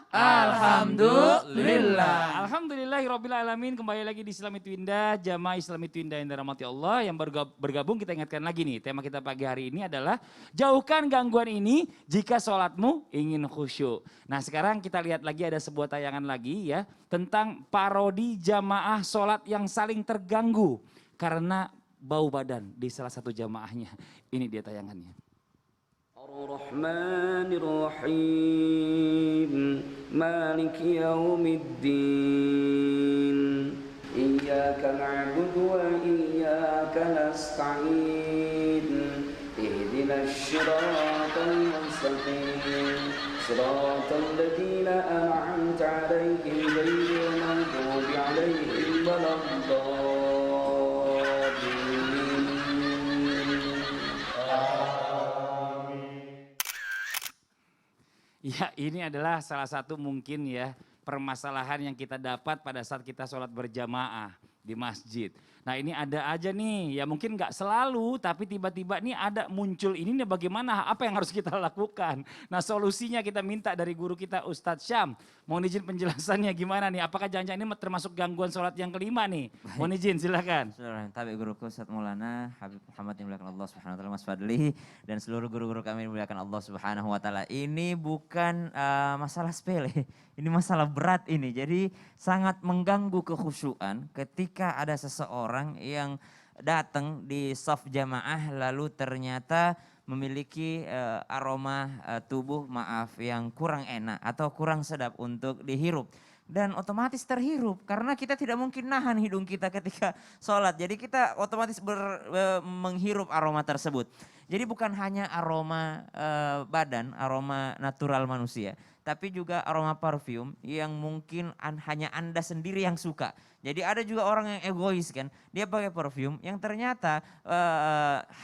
Alhamdulillah. Alhamdulillahirabbil alamin. Kembali lagi di Islam Itu Indah, Jamaah Islam Itu Indah yang dirahmati Allah. Yang bergabung kita ingatkan lagi nih, tema kita pagi hari ini adalah jauhkan gangguan ini jika sholatmu ingin khusyuk. Nah, sekarang kita lihat lagi ada sebuah tayangan lagi ya tentang parodi jamaah sholat yang saling terganggu karena bau badan di salah satu jamaahnya. Ini dia tayangannya. الرحمن الرحيم مالك يوم الدين إياك نعبد وإياك نستعين اهدنا الصراط المستقيم صراط الذين أنعمت عليهم غير المغضوب عليهم ولا الضالين. Ya, ini adalah salah satu mungkin ya permasalahan yang kita dapat pada saat kita sholat berjamaah di masjid. Nah, ini ada aja nih, ya mungkin nggak selalu, tapi tiba-tiba nih ada muncul ini nih, bagaimana, apa yang harus kita lakukan. Nah, solusinya kita minta dari guru kita Ustadz Syam. Mohon izin penjelasannya gimana nih, apakah jangan-jangan ini termasuk gangguan sholat yang kelima nih? Mohon izin, silakan. Tabi guruku Ustadz Maulana Habib Muhammad yang dimuliakan Allah Subhanahu wa taala, Mas Fadli, dan seluruh guru-guru kami yang dimuliakan Allah Subhanahu wa taala. Ini bukan masalah sepele, ini masalah berat ini. Jadi sangat mengganggu kekhusyuan ketika ada seseorang yang datang di shaf jamaah lalu ternyata memiliki aroma tubuh yang kurang enak atau kurang sedap untuk dihirup. Dan otomatis terhirup karena kita tidak mungkin nahan hidung kita ketika sholat. Jadi kita otomatis menghirup aroma tersebut. Jadi bukan hanya aroma badan, aroma natural manusia. Tapi juga aroma parfum yang mungkin hanya Anda sendiri yang suka. Jadi ada juga orang yang egois kan, dia pakai parfum yang ternyata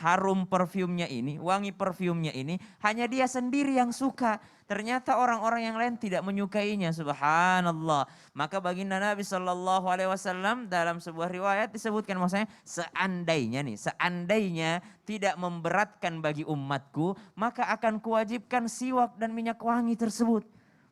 harum parfumnya ini, wangi parfumnya ini hanya dia sendiri yang suka. Ternyata orang-orang yang lain tidak menyukainya, subhanallah. Maka baginda Nabi SAW dalam sebuah riwayat disebutkan maksudnya seandainya tidak memberatkan bagi umatku, maka akan kuwajibkan siwak dan minyak wangi tersebut.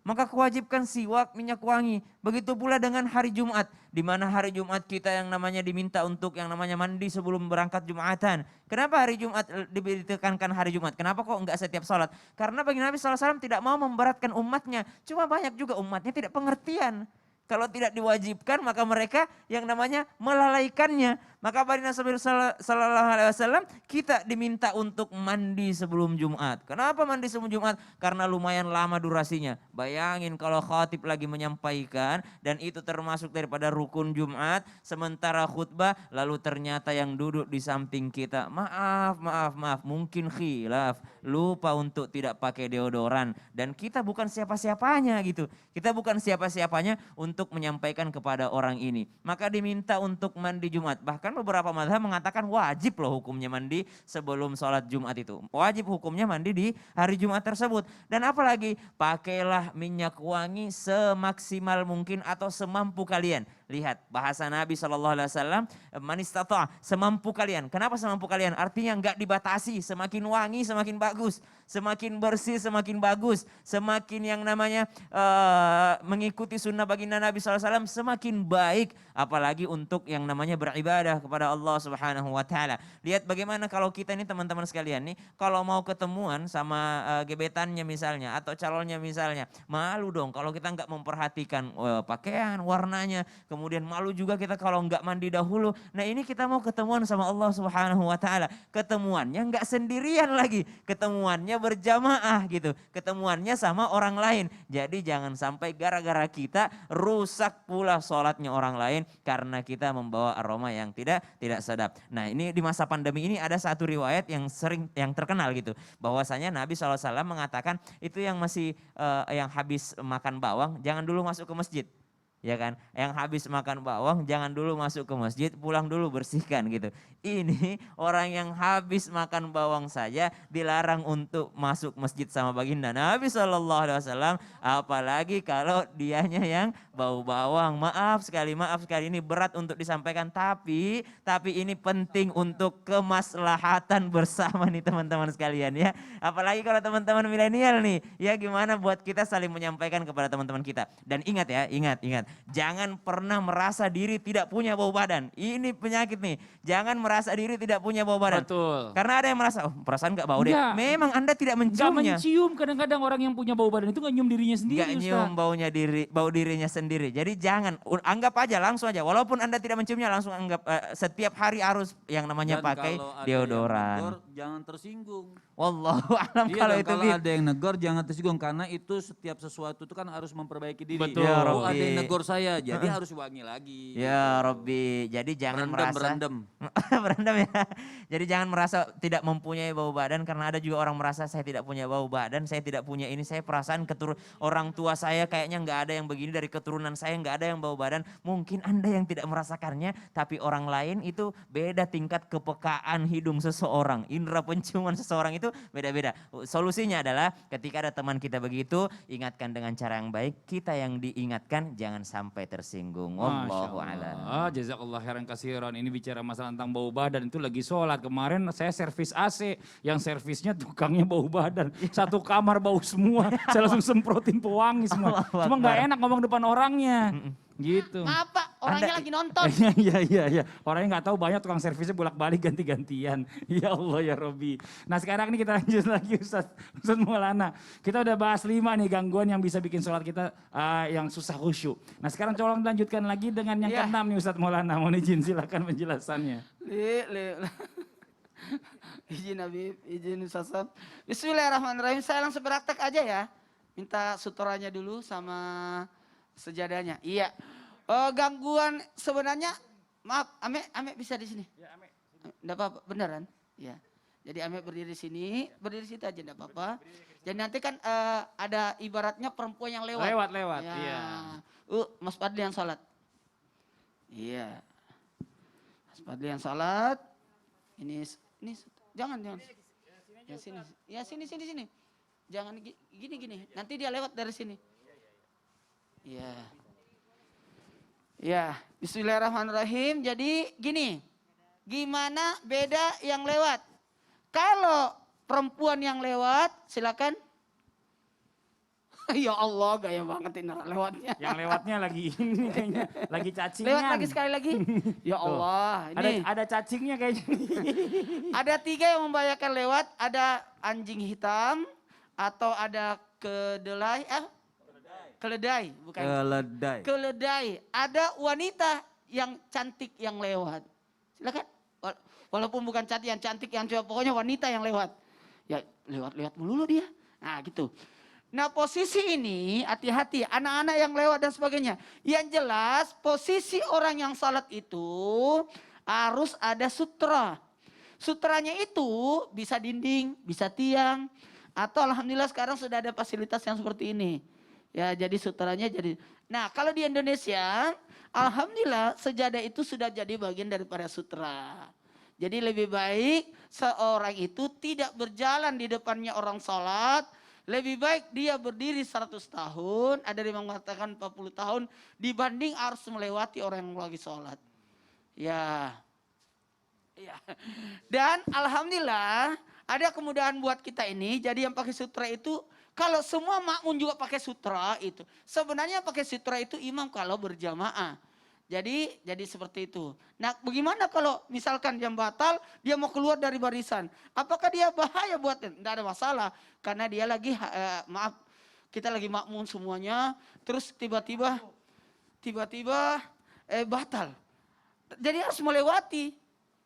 Maka kewajibkan siwak, minyak wangi. Begitu pula dengan hari Jumat. Di mana hari Jumat kita yang namanya diminta untuk yang namanya mandi sebelum berangkat Jumatan. Kenapa hari Jumat ditekankan hari Jumat? Kenapa kok enggak setiap sholat? Karena bagi Nabi SAW tidak mau memberatkan umatnya. Cuma banyak juga umatnya tidak pengertian. Kalau tidak diwajibkan maka mereka yang namanya melalaikannya. Maka bagi Nabi Sallallahu Alaihi Wasallam kita diminta untuk mandi sebelum Jumat. Kenapa mandi sebelum Jumat? Karena lumayan lama durasinya. Bayangin kalau khatib lagi menyampaikan dan itu termasuk daripada rukun Jumat. Sementara khutbah lalu ternyata yang duduk di samping kita. Maaf. Mungkin khilaf. Lupa untuk tidak pakai deodoran. Dan kita bukan siapa-siapanya gitu. Kita bukan siapa-siapanya untuk menyampaikan kepada orang ini. Maka diminta untuk mandi Jumat. Bahkan beberapa mazhab mengatakan wajib loh hukumnya mandi sebelum sholat Jumat itu. Wajib hukumnya mandi di hari Jumat tersebut. Dan apalagi pakailah minyak wangi semaksimal mungkin atau semampu kalian. Lihat bahasa Nabi SAW, man istata' semampu kalian. Kenapa semampu kalian? Artinya enggak dibatasi, semakin wangi semakin bagus. Semakin bersih semakin bagus. Semakin yang namanya mengikuti sunnah baginda Nabi SAW semakin baik. Apalagi untuk yang namanya beribadah kepada Allah Subhanahu wa taala. Lihat bagaimana kalau kita ini teman-teman sekalian nih, kalau mau ketemuan sama gebetannya misalnya atau calonnya misalnya, malu dong kalau kita enggak memperhatikan pakaian, warnanya, kemudian malu juga kita kalau enggak mandi dahulu. Nah, ini kita mau ketemuan sama Allah Subhanahu wa taala. Ketemuannya enggak sendirian lagi, ketemuannya berjamaah gitu. Ketemuannya sama orang lain. Jadi jangan sampai gara-gara kita rusak pula sholatnya orang lain karena kita membawa aroma yang tidak sedap. Nah, ini di masa pandemi ini ada satu riwayat yang terkenal gitu, bahwasanya Nabi SAW mengatakan itu yang masih yang habis makan bawang jangan dulu masuk ke masjid. ya kan? Yang habis makan bawang jangan dulu masuk ke masjid, pulang dulu bersihkan gitu. Ini orang yang habis makan bawang saja dilarang untuk masuk masjid sama baginda Nabi SAW. Apalagi kalau dianya yang bau bawang. Maaf sekali ini berat untuk disampaikan. Tapi ini penting untuk kemaslahatan bersama nih teman-teman sekalian ya. Apalagi kalau teman-teman milenial nih, ya gimana buat kita saling menyampaikan kepada teman-teman kita. Dan ingat ya, ingat. Jangan pernah merasa diri tidak punya bau badan. Ini penyakit nih. Jangan merasa diri tidak punya bau badan. Betul. Karena ada yang merasa, oh perasaan gak bau deh. Enggak. Memang Anda tidak Gak menciumnya. mencium, kadang-kadang orang yang punya bau badan itu gak nyium dirinya sendiri. Gak nyium bau dirinya sendiri. Jadi jangan, anggap aja langsung aja. Walaupun Anda tidak menciumnya langsung anggap setiap hari harus yang namanya Dan pakai kalau ada yang deodoran. negor, jangan tersinggung. Wallahu alam Iya, kalau dan itu kalau Bib. ada yang negor jangan tersinggung karena itu setiap sesuatu itu kan harus memperbaiki diri. Betul. Ya Oh, Rabbi. ada yang negor saya, jadi harus wangi lagi. Ya Robbi, jadi jangan Berendam. berendam ya. Jadi jangan merasa tidak mempunyai bau badan karena ada juga orang merasa saya tidak punya bau badan, saya tidak punya ini, saya perasaan orang tua saya kayaknya nggak ada yang begini dari keturunan saya nggak ada yang bau badan. Mungkin Anda yang tidak merasakannya, tapi orang lain itu beda tingkat kepekaan hidung seseorang, indera penciuman seseorang itu beda-beda. Solusinya adalah ketika ada teman kita begitu, ingatkan dengan cara yang baik. Kita yang diingatkan jangan sampai tersinggung. Wallahu a'lam. Jazakallah khairan kasiran. Ini bicara masalah tentang bau badan itu lagi sholat. Kemarin saya servis AC, yang servisnya tukangnya bau badan. Satu kamar bau semua, saya langsung semprotin pewangi semua. Allahu Cuma Akbar. gak enak ngomong depan orangnya. Gitu. Maaf Pak, orangnya lagi nonton. Iya. Orangnya nggak tahu banyak tukang servisnya bolak-balik ganti-gantian. Ya Allah ya Robi. Nah sekarang ini kita lanjut lagi Ustaz Maulana. Kita udah bahas 5 nih gangguan yang bisa bikin sholat kita yang susah khusyuk. Nah sekarang tolong lanjutkan lagi dengan yang Iya. ke-6 nih Ustaz Maulana. Mohon izin silakan penjelasannya. Izin Habib, izin Ustaz. Bismillahirrahmanirrahim. Saya langsung praktek aja ya. Minta sutoranya dulu sama sejadahnya. Iya. Gangguan sebenarnya, maaf, Ame bisa di sini. Ya, Ame. Enggak apa-apa, beneran? Iya. Jadi Ame berdiri sini, berdiri situ aja enggak apa-apa. Jadi nanti kan ada ibaratnya perempuan yang lewat. Lewat, Ya. iya. Mas Padli yang salat. Iya. Mas Padli yang salat. Ini jangan. Ya sini. Jangan gini. Nanti dia lewat dari sini. Ya. Ya, bismillahirrahmanirrahim. Jadi gini. Gimana beda yang lewat? Kalau perempuan yang lewat, silakan. Ya Allah, gaya banget ini lewatnya. Yang lewatnya lagi ini kayaknya lagi cacingan. Lewat lagi sekali lagi. Ya Allah, ini Ada cacingnya kayaknya. ada 3 yang membahayakan lewat. Ada anjing hitam atau ada keledai. Keledai. Ada wanita yang cantik yang lewat. Silakan. Walaupun bukan cantik yang coba, pokoknya wanita yang lewat. Ya lewat melulu dia. Nah gitu. Nah posisi ini hati-hati anak-anak yang lewat dan sebagainya. Yang jelas posisi orang yang salat itu harus ada sutra. Sutranya itu bisa dinding, bisa tiang. Atau alhamdulillah sekarang sudah ada fasilitas yang seperti ini. Ya jadi sutranya jadi. Nah kalau di Indonesia alhamdulillah sejadah itu sudah jadi bagian daripada sutra. Jadi lebih baik seorang itu tidak berjalan di depannya orang sholat. Lebih baik dia berdiri 100 tahun, ada yang mengatakan 40 tahun, dibanding harus melewati orang yang lagi sholat. Ya. Dan alhamdulillah ada kemudahan buat kita ini. Jadi yang pakai sutra itu, kalau semua makmum juga pakai sutra itu. Sebenarnya pakai sutra itu imam kalau berjamaah. Jadi seperti itu. Nah bagaimana kalau misalkan jam batal, dia mau keluar dari barisan. Apakah dia bahaya buat? Tidak ada masalah. Karena dia lagi, kita lagi makmum semuanya. Terus tiba-tiba batal. Jadi harus melewati.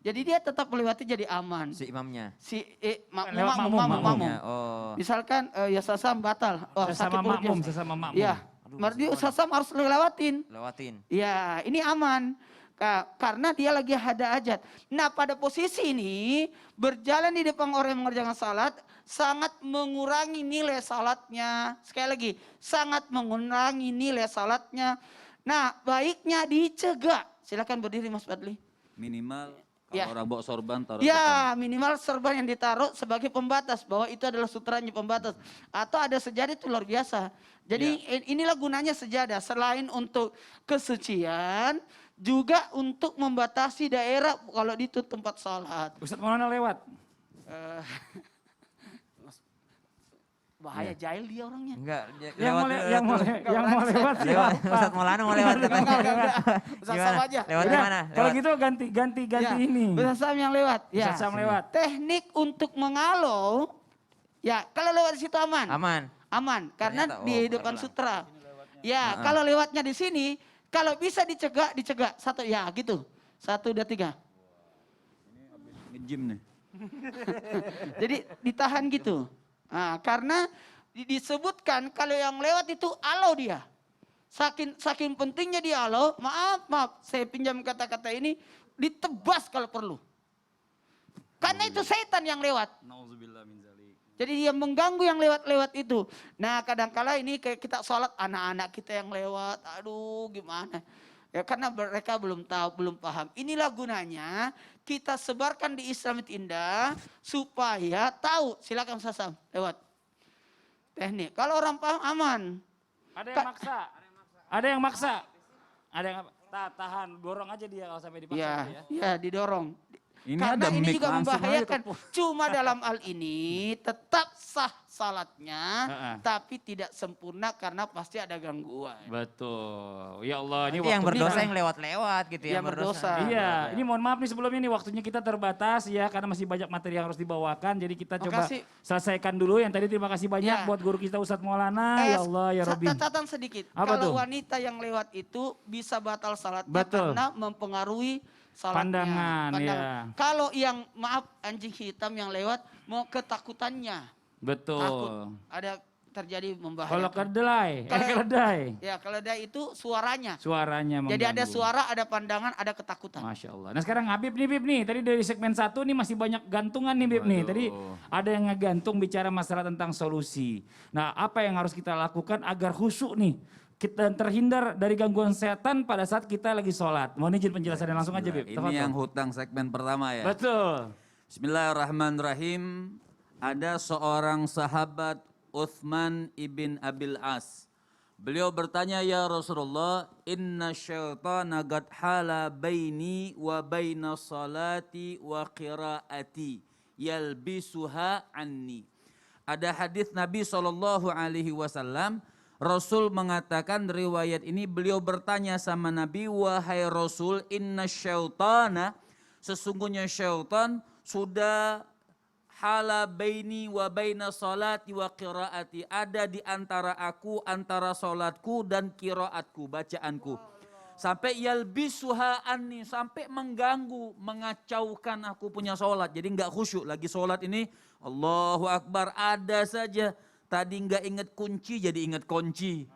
Jadi dia tetap melewati jadi aman. Si imamnya. Makmum. Oh. Misalkan Sasam batal. Oh, Sesama sakit perut. sesama makmum. Iya. Berarti Sasam harus lewatin. Ya, ini aman. Karena dia lagi ada hajat. Nah, pada posisi ini berjalan di depan orang yang mengerjakan salat sangat mengurangi nilai salatnya. Sekali lagi, sangat mengurangi nilai salatnya. Nah, baiknya dicegah. Silakan berdiri Mas Fadli. Minimal kalau Ya. orang bawa sorban taruh depan. Ya, minimal serban yang ditaruh sebagai pembatas, bahwa itu adalah sutranya pembatas. Atau ada sejadah itu luar biasa. Jadi inilah gunanya sejadah, selain untuk kesucian, juga untuk membatasi daerah kalau itu tempat sholat. Ustadz Maulana lewat. Eh, bahaya jahil dia orangnya. Enggak, Yang mau lewat Lewat, siapa? Ustadz Maulana mau lewat katanya. Enggak. Ustaz Sam Gimana? aja. Lewat Udah, mana? kalau Lewat. gitu ganti ini. Ustaz Sam yang lewat. Ya. Ustadz Sam lewat. Teknik untuk mengalau, ya kalau lewat di situ aman. Aman. Aman, karena Ternyata, di oh, depan pelan. sutra. Ya, kalau lewatnya di sini, kalau bisa dicegah. Satu, ya gitu. 1, 2, 3. Nge-gym nih. Jadi ditahan gitu. Nah, karena disebutkan kalau yang lewat itu alau dia. Saking pentingnya dia alau, maaf, saya pinjam kata-kata ini, ditebas kalau perlu. Karena itu setan yang lewat. Nauzubillah min zalik. Jadi dia mengganggu yang lewat-lewat itu. Nah kadangkala ini kayak kita sholat, anak-anak kita yang lewat, aduh gimana. Ya karena mereka belum tahu, belum paham. Inilah gunanya kita sebarkan di Islam itu Indah supaya tahu. Silakan Ustaz Sam, lewat. Teknik. Kalau orang paham aman. Ada yang maksa. Ada yang maksa. Ada yang tahan, dorong aja dia kalau sampai dipaksa Ya, ya. ya didorong. Ini Karena ada ini mic juga langsung aja membahayakan. tuh. Cuma dalam hal ini tetap sah salatnya, Heeh. tapi tidak sempurna karena pasti ada gangguan. Betul. Ya Allah, ini Nanti yang waktunya- berdosa yang lewat-lewat gitu ya. Yang berdosa. Iya, ini mohon maaf nih sebelumnya nih waktunya kita terbatas ya karena masih banyak materi yang harus dibawakan. Jadi kita coba Makasih. selesaikan dulu yang tadi. Terima kasih banyak Ya. buat guru kita Ustadz Maulana. Ya Allah ya Robbi. Catatan sedikit. Apa Kalau tuh? wanita yang lewat itu bisa batal salatnya Betul. karena mempengaruhi salatnya. Pandangan, ya. Kalau yang maaf anjing hitam yang lewat mau ketakutannya. Betul. Takut ada terjadi Kalau membahayakan. kedelai, Kalau- keledai. Ya kalau dia itu suaranya. Suaranya Jadi ada mengganggu. suara, ada pandangan, ada ketakutan. Masya Allah. Nah sekarang Habib nih. Tadi dari segmen 1 nih masih banyak gantungan nih Bib nih. Tadi ada yang ngegantung bicara masalah tentang solusi. Nah apa yang harus kita lakukan agar khusyuk nih. Kita terhindar dari gangguan setan pada saat kita lagi sholat. Mohon izin penjelasannya langsung aja Bib. Ini yang hutang segmen pertama ya. Betul. Bismillahirrahmanirrahim. Ada seorang sahabat Uthman ibn Abil As. Beliau bertanya, ya Rasulullah, inna syaitana qad hala baini wa baina salati wa qiraati yalbisuha anni. Ada hadis Nabi SAW, Rasul mengatakan riwayat ini beliau bertanya sama Nabi, wahai Rasul, inna syaitana, sesungguhnya syaitan sudah hala baini wa baina salati wa qiraati, ada di antara aku, antara salatku dan qiraatku, bacaanku. Sampai yalbisuha anni, sampai mengganggu, mengacaukan aku punya salat. Jadi enggak khusyuk lagi salat ini. Allahu Akbar, ada saja. Tadi enggak ingat kunci jadi ingat kunci.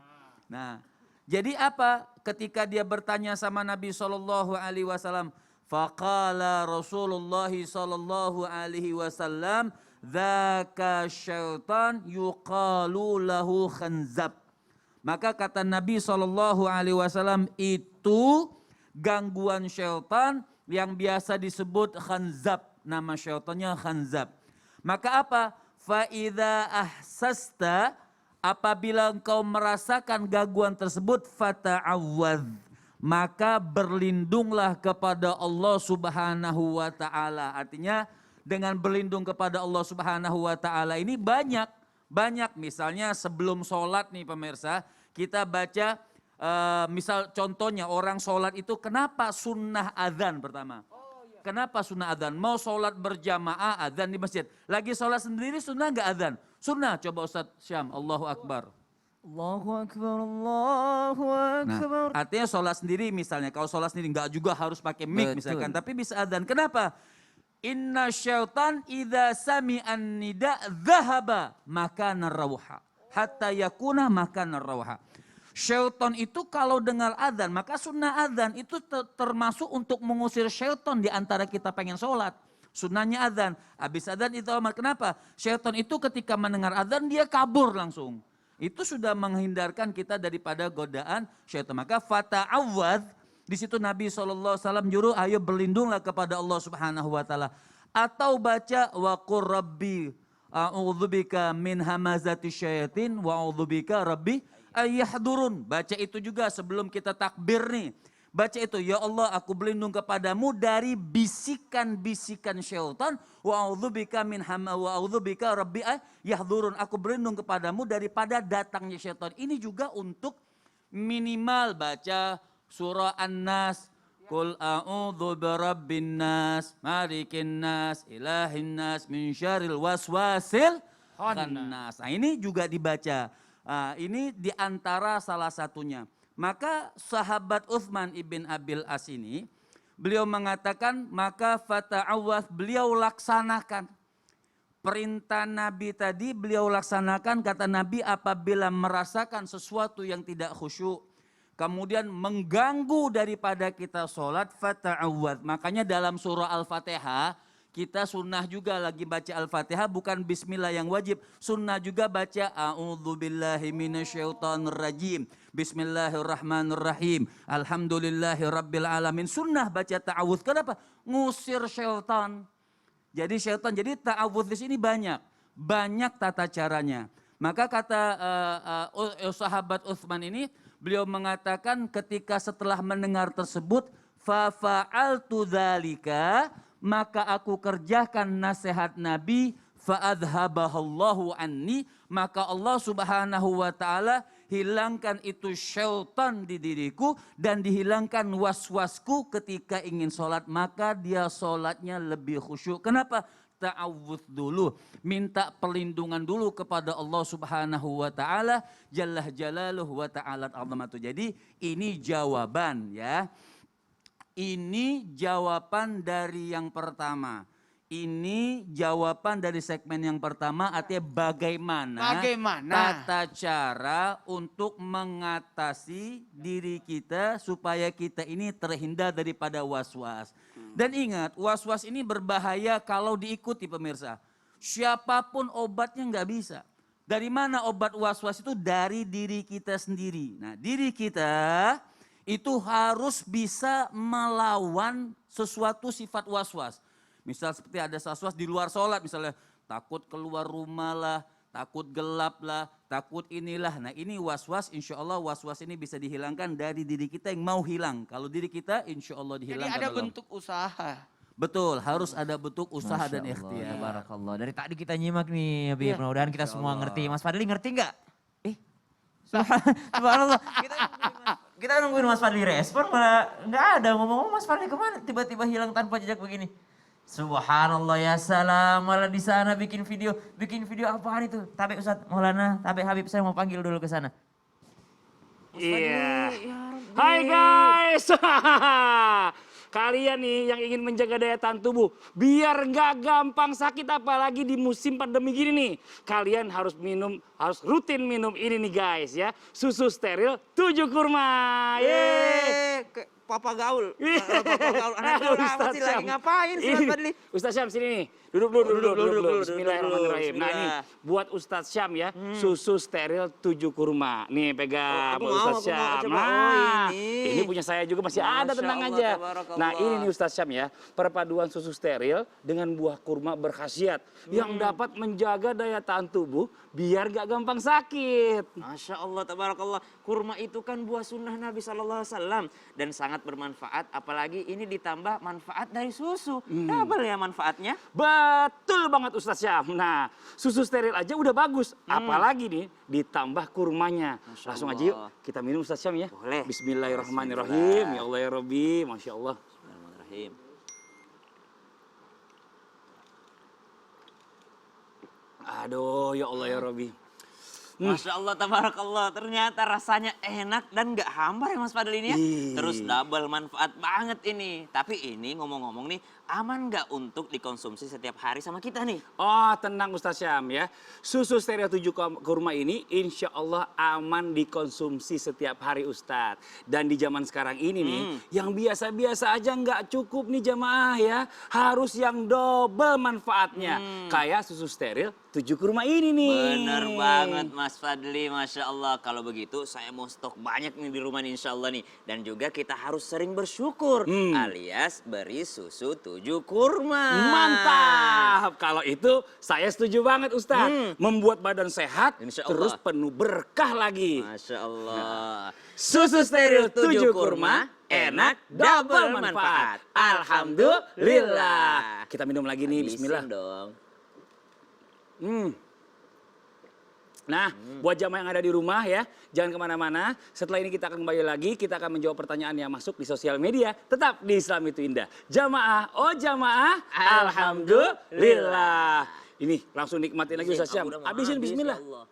Nah, jadi apa? Ketika dia bertanya sama Nabi SAW, faqala Rasulullah sallallahu alaihi wasallam, dzaka syaitan yuqalu lahu khanzab. Maka kata Nabi SAW, itu gangguan syaitan yang biasa disebut khanzab. Nama syaitannya khanzab. Maka apa? Fa'idha ahsasta, apabila engkau merasakan gangguan tersebut, fata'awwadh, maka berlindunglah kepada Allah Subhanahu wa taala. Artinya dengan berlindung kepada Allah Subhanahu wa taala ini banyak misalnya sebelum sholat nih pemirsa, kita baca misal contohnya orang sholat itu kenapa sunnah adzan pertama. Kenapa sunnah adzan? Mau sholat berjamaah adzan di masjid. Lagi sholat sendiri sunnah enggak adzan? Sunnah, coba Ustadz Syam, Allahu Akbar. Allahu Akbar, Allahu Akbar. Nah, artinya sholat sendiri misalnya, kalau sholat sendiri enggak juga harus pakai mic Betul. misalkan, tapi bisa adzan. Kenapa? Inna syaitan idza sami'an nida dhahaba makana rauha hatta yakuna makana rauha. Syaitan itu kalau dengar adzan, maka sunnah adzan itu termasuk untuk mengusir syaitan di antara kita pengen sholat. Sunnahnya adzan, habis adzan itu amat. Kenapa? Syaitan itu ketika mendengar adzan dia kabur langsung. Itu sudah menghindarkan kita daripada godaan syaitan. Maka fata'awwadz, di situ Nabi SAW nyuruh ayo berlindunglah kepada Allah Subhanahu wa taala. Atau baca wa qur rabbi a'udzubika min hamazati syayatin wa a'udzubika rabbi ayyahdurun. Baca itu juga sebelum kita takbir nih. Baca itu, ya Allah aku berlindung kepadamu dari bisikan-bisikan syaitan. Wa a'udzubika min hama wa a'udzubika rabbi yahdurun. Aku berlindung kepadamu daripada datangnya syaitan. Ini juga untuk minimal baca surah An-Nas. Qul a'udzu birabbin nas, malikin nas, ilahin nas, min syarril waswasil khannas. Nah, ini juga dibaca. Ini diantara salah satunya. Maka sahabat Utsman ibn Abil As ini, beliau mengatakan, maka fata'awwadz, beliau laksanakan. Perintah Nabi tadi beliau laksanakan, kata Nabi apabila merasakan sesuatu yang tidak khusyuk, kemudian mengganggu daripada kita sholat, fata'awwadz. Makanya dalam surah Al-Fatihah, kita sunnah juga lagi baca Al-Fatihah, bukan bismillah yang wajib. Sunnah juga baca a'udzubillahi minasyaitonirrajim. Bismillahirrahmanirrahim. Alhamdulillahi rabbil alamin. Sunnah baca ta'awudz. Kenapa? Ngusir syaitan. Jadi syaitan, jadi ta'awudz di sini banyak. Banyak tata caranya. Maka kata sahabat Utsman ini, beliau mengatakan ketika setelah mendengar tersebut, fa fa'altu dzalika, maka aku kerjakan nasihat Nabi, fa'adhabahallahu anni, maka Allah Subhanahu wa taala hilangkan itu syaitan di diriku dan dihilangkan waswasku ketika ingin sholat, maka dia sholatnya lebih khusyuk. Kenapa? Ta'awudz dulu, minta perlindungan dulu kepada Allah Subhanahu wa taala, jalla jalaluhu wa ta'ala azamatu. Jadi ini jawaban ya. Ini jawaban dari yang pertama. Ini jawaban dari segmen yang pertama, artinya bagaimana tata cara untuk mengatasi diri kita supaya kita ini terhindar daripada was-was. Dan ingat, was-was ini berbahaya kalau diikuti pemirsa. Siapapun obatnya nggak bisa. Dari mana obat was-was itu? Dari diri kita sendiri. Nah, diri kita itu harus bisa melawan sesuatu sifat was-was. Misal seperti ada was-was di luar sholat, misalnya takut keluar rumah lah, takut gelap lah, takut inilah. Nah ini was-was, insya Allah was-was ini bisa dihilangkan dari diri kita yang mau hilang. Kalau diri kita insya Allah dihilangkan. Jadi ada bentuk usaha. Betul, harus ada bentuk usaha dan ikhtiar. Barakallah. Dari tadi kita nyimak nih, Habib. Mudah-mudahan kita semua ngerti. Mas Fadli ngerti nggak? Subhanallah. Kita nungguin Mas Fadli respon, malah nggak ada. Ngomong-ngomong Mas Fadli kemana? Tiba-tiba hilang tanpa jejak begini. Subhanallah ya salam, malah di sana bikin video apaan itu? Tapi Ustaz Maulana, tapi Habib saya mau panggil dulu ke sana. Iya. Hai guys. Kalian nih yang ingin menjaga daya tahan tubuh biar nggak gampang sakit, apalagi di musim pandemi gini nih. Kalian harus rutin minum ini nih guys ya. Susu steril 7 kurma. Yeay. Papa gaul. Papa gaul. Anak gaul apa sih lagi ngapain sih Mas Fadli? Ustaz Syam sini nih. Duduk. Bismillahirrahmanirrahim. Nah ini buat Ustaz Syam ya. Susu steril 7 kurma. Nih pegang buat Ustaz Syam. Nah ini punya saya juga masih ada, tenang aja. Nah ini nih Ustaz Syam ya. Perpaduan susu steril dengan buah kurma berkhasiat. Yang dapat menjaga daya tahan tubuh biar gak gampang sakit. Masya Allah, tabarakallah. Kurma itu kan buah sunnah Nabi SAW. Dan sangat bermanfaat, apalagi ini ditambah manfaat dari susu. Double ya manfaatnya. Betul banget Ustaz Syam. Nah, susu steril aja udah bagus. Apalagi nih ditambah kurmanya. Langsung aja yuk kita minum Ustaz Syam ya. Boleh. Bismillahirrahmanirrahim. Ya Allah ya Rabbi. Masya Allah. Bismillahirrahmanirrahim. Aduh ya Allah ya Rabbi. Masya Allah, tabarakallah. Ternyata rasanya enak dan gak hambar ya Mas Fadli ini ya. Terus double manfaat banget ini. Tapi ini ngomong-ngomong nih, aman gak untuk dikonsumsi setiap hari sama kita nih? Oh tenang Ustaz Syam ya. Susu steril 7 kurma ini insya Allah aman dikonsumsi setiap hari Ustadz. Dan di zaman sekarang ini nih, yang biasa-biasa aja nggak cukup nih jamaah ya. Harus yang double manfaatnya. Kayak susu steril 7 kurma ini nih. Bener banget Mas Fadli, Masya Allah. Kalau begitu saya mau stok banyak nih di rumah nih Insya Allah nih. Dan juga kita harus sering bersyukur alias beri susu 7 kurma. Mantap. Kalau itu saya setuju banget Ustadz. Membuat badan sehat Insya terus Allah. penuh berkah lagi. Masya Allah. Susu steril 7 kurma, enak, double manfaat. Alhamdulillah. Kita minum lagi nih, Habisin bismillah. dong. Nah, buat jamaah yang ada di rumah ya, jangan kemana-mana. Setelah ini kita akan kembali lagi, kita akan menjawab pertanyaan yang masuk di sosial media. Tetap di Islam itu Indah. Jamaah, oh jamaah, alhamdulillah. Ini langsung nikmatin lagi Ustaz Syam. Udah mau Habisin habis, ya bismillah. Allah.